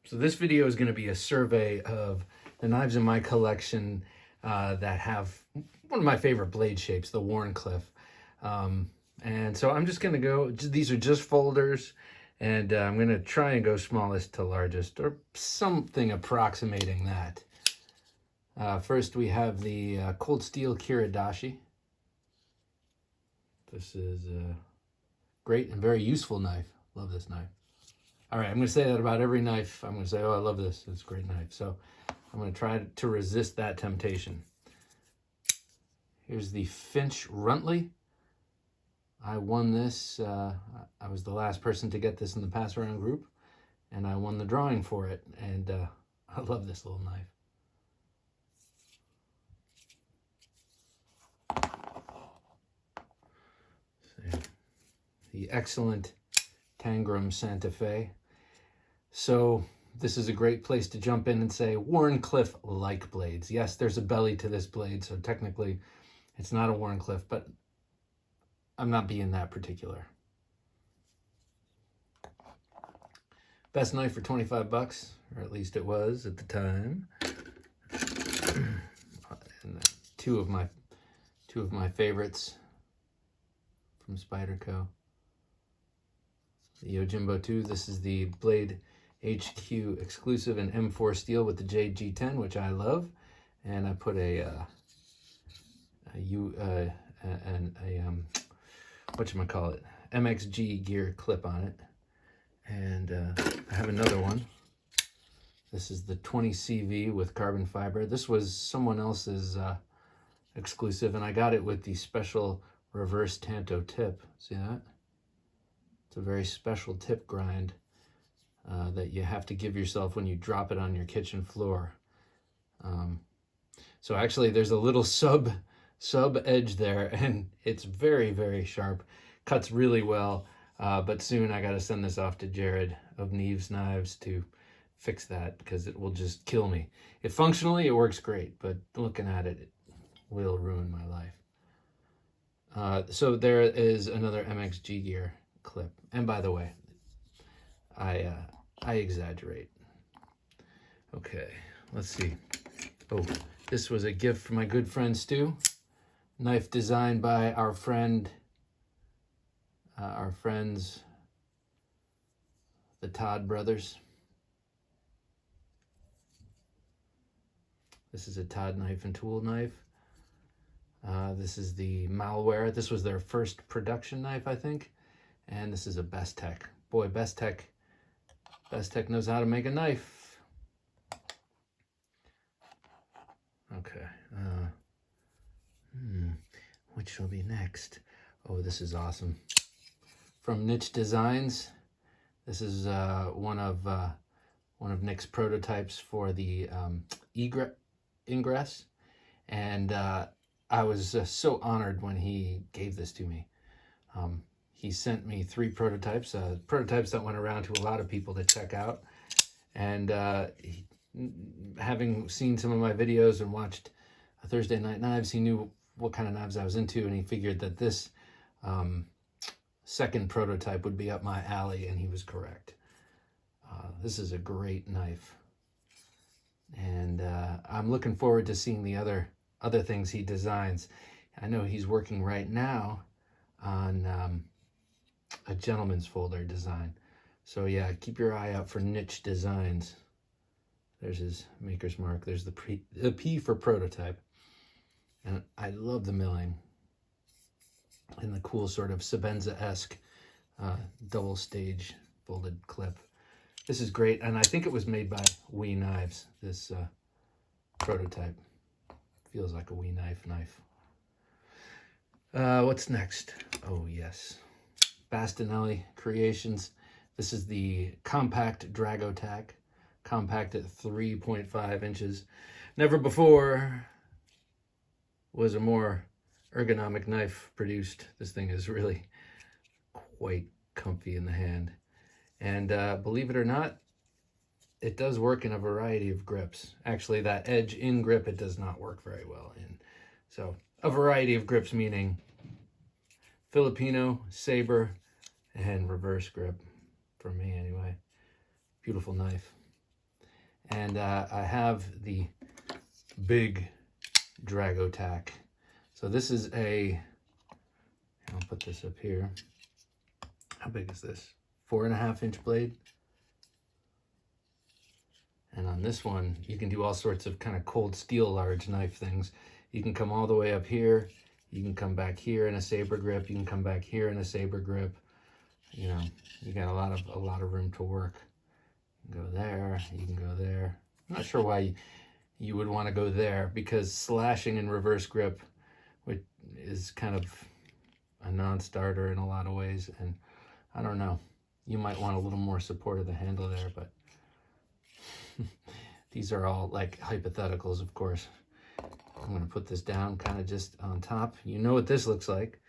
So this video is going to be a survey of the knives in my collection that have one of my favorite blade shapes, the Wharncliffe. And so I'm just going to go, these are just folders, and I'm going to try and go smallest to largest, or something approximating that. First we have the Cold Steel Kiradashi. This is a great and very useful knife. Love this knife. All right, I'm going to say that about every knife. I'm going to say, oh, I love this. It's a great knife. So I'm going to try to resist that temptation. Here's the Finch Runtly. I won this. I was the last person to get this in the pass around group, and I won the drawing for it. And I love this little knife. So, the excellent Tangram Santa Fe. So this is a great place to jump in and say Wharncliffe-like blades. Yes, there's a belly to this blade, so technically it's not a Wharncliffe, but I'm not being that particular. Best knife for 25 bucks, or at least it was at the time. And two of my favorites from Spyderco. The Yojimbo 2. This is the Blade HQ exclusive in M4 steel with the JG10, which I love, and I put a whatchamacallit, MXG gear clip on it. And I have another one. This is the 20 CV with carbon fiber. This was someone else's exclusive, and I got it with the special reverse Tanto tip. See that? It's a very special tip grind that you have to give yourself when you drop it on your kitchen floor. So actually there's a little sub edge there, and it's very, very sharp. Cuts really well, but soon I got to send this off to Jared of Neves Knives to fix that, because it will just kill me. Functionally it works great, but looking at it, it will ruin my life. So there is another MXG gear clip. And by the way, I exaggerate. Okay, let's see. Oh, this was a gift from my good friend Stu. Knife designed by our friends, the Todd brothers. This is a Todd knife and tool knife. This is the Malware. This was their first production knife, I think. And this is a Bestech. Boy, Bestech knows how to make a knife. Okay. Which shall be next? Oh, this is awesome. From Nitch Designs. This is one of Nick's prototypes for the Ingress, and I was so honored when he gave this to me. He sent me 3 prototypes, prototypes that went around to a lot of people to check out. And having seen some of my videos and watched Thursday Night Knives, he knew what kind of knives I was into, and he figured that this second prototype would be up my alley, and he was correct. This is a great knife. And I'm looking forward to seeing the other things he designs. I know he's working right now on a gentleman's folder design. So yeah, keep your eye out for Nitch Designs. There's his maker's mark. There's the P for prototype. And I love the milling and the cool sort of Sebenza-esque double stage folded clip. This is great, and I think it was made by Wee Knives, this prototype. Feels like a Wee knife. What's next? Oh, yes. Bastinelli Creations. This is the compact Dragotac. Compact at 3.5 inches. Never before was a more ergonomic knife produced. This thing is really quite comfy in the hand. And believe it or not, it does work in a variety of grips. Actually, that edge in grip, it does not work very well in. So a variety of grips, meaning Filipino, saber, and reverse grip, for me anyway. Beautiful knife. And I have the big Dragotac. So this is I'll put this up here. How big is this? 4.5 inch blade. And on this one, you can do all sorts of kind of cold steel large knife things. You can come all the way up here. You can come back here in a saber grip. You can come back here in a saber grip. You know, you got a lot of room to work. You can go there. You can go there. I'm not sure why you would want to go there, because slashing in reverse grip, which is kind of a non-starter in a lot of ways. And I don't know. You might want a little more support of the handle there, but these are all like hypotheticals, of course. I'm going to put this down kind of just on top. You know what this looks like.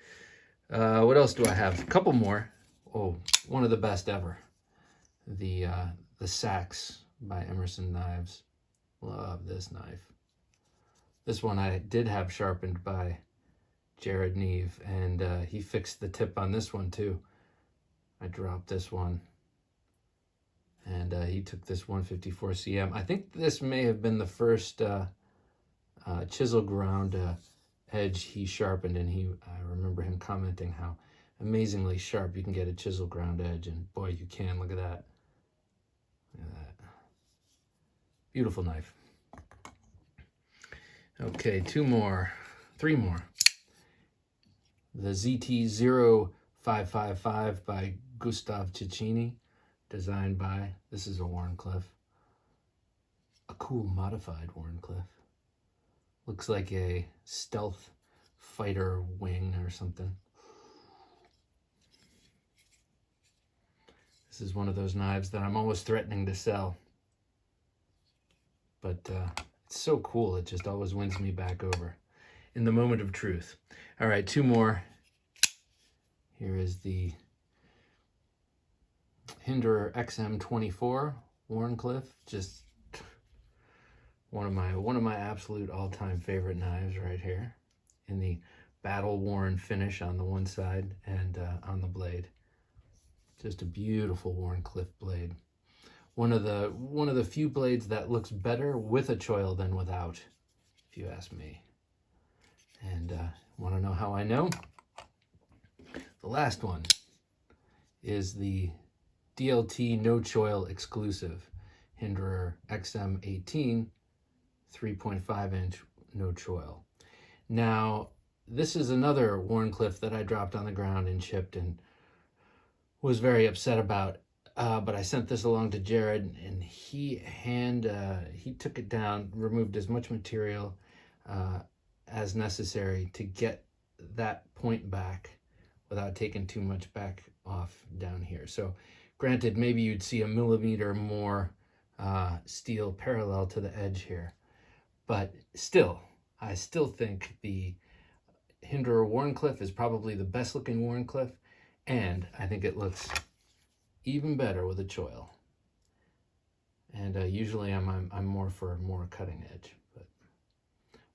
What else do I have? A couple more. Oh, one of the best ever. The Seax by Emerson Knives. Love this knife. This one I did have sharpened by Jared Neve, and he fixed the tip on this one too. I dropped this one, and he took this 154 cm. I think this may have been the first chisel ground edge he sharpened, and I remember him commenting how amazingly sharp you can get a chisel ground edge, and boy, you can. Look at that. Look at that. Beautiful knife. Okay, three more. The ZT0555 by Gustav Cicchini, designed by, this is a Wharncliffe. A cool modified Wharncliffe. Looks like a stealth fighter wing or something. This is one of those knives that I'm always threatening to sell. But it's so cool, it just always wins me back over in the moment of truth. All right, two more. Here is the Hinderer XM 24 Wharncliffe, just one of my absolute all-time favorite knives right here, in the battle-worn finish on the one side and on the blade. Just a beautiful Wharncliffe blade. One of the few blades that looks better with a choil than without, if you ask me. And want to know how I know? The last one is the DLT no choil exclusive Hinderer XM 18 3.5 inch no choil. Now, this is another Wharncliffe that I dropped on the ground and chipped and was very upset about. But I sent this along to Jared, and he took it down, removed as much material as necessary to get that point back without taking too much back off down here. So granted, maybe you'd see a millimeter more steel parallel to the edge here, but still, I still think the Hinderer Wharncliffe is probably the best looking Wharncliffe, and I think it looks even better with a choil. And usually I'm more for more cutting edge, but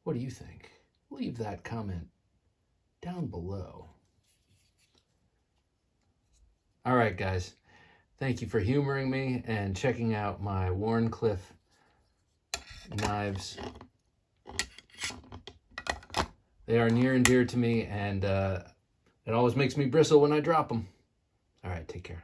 what do you think? Leave that comment down below. All right, guys, thank you for humoring me and checking out my Wharncliffe knives. They are near and dear to me, and it always makes me bristle when I drop them. All right, take care.